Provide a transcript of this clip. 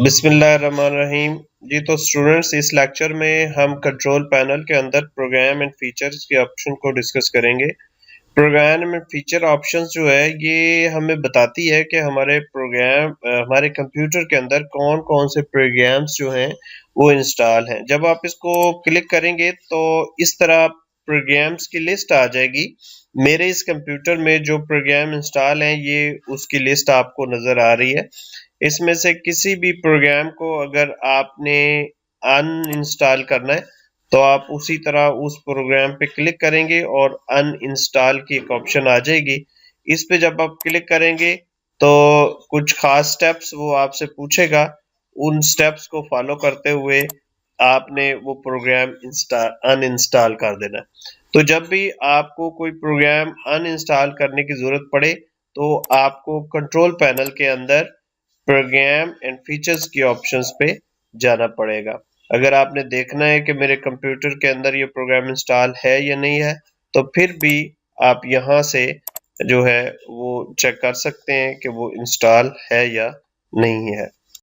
بسم اللہ الرحمن الرحیم جی تو اسٹوڈنٹس اس لیکچر میں ہم کنٹرول پینل کے اندر پروگرام اینڈ فیچرز کے آپشن کو ڈسکس کریں گے۔ پروگرام اینڈ فیچر آپشنز جو ہے یہ ہمیں بتاتی ہے کہ ہمارے کمپیوٹر کے اندر کون کون سے پروگرامز جو ہیں وہ انسٹال ہیں۔ جب آپ اس کو کلک کریں گے تو اس طرح پروگرامز کی لسٹ آ جائے گی۔ میرے اس کمپیوٹر میں جو پروگرام انسٹال ہیں یہ اس کی لسٹ آپ کو نظر آ رہی ہے۔ اس میں سے کسی بھی پروگرام کو اگر آپ نے ان انسٹال کرنا ہے تو آپ اسی طرح اس پروگرام پہ کلک کریں گے اور ان انسٹال کی ایک آپشن آ جائے گی۔ اس پہ جب آپ کلک کریں گے تو کچھ خاص سٹیپس وہ آپ سے پوچھے گا، ان سٹیپس کو فالو کرتے ہوئے آپ نے وہ پروگرام ان انسٹال کر دینا۔ تو جب بھی آپ کو کوئی پروگرام ان انسٹال کرنے کی ضرورت پڑے تو آپ کو کنٹرول پینل کے اندر پروگرام اینڈ فیچرز کی آپشنز پہ جانا پڑے گا۔ اگر آپ نے دیکھنا ہے کہ میرے کمپیوٹر کے اندر یہ پروگرام انسٹال ہے یا نہیں ہے تو پھر بھی آپ یہاں سے جو ہے وہ چیک کر سکتے ہیں کہ وہ انسٹال ہے یا نہیں ہے۔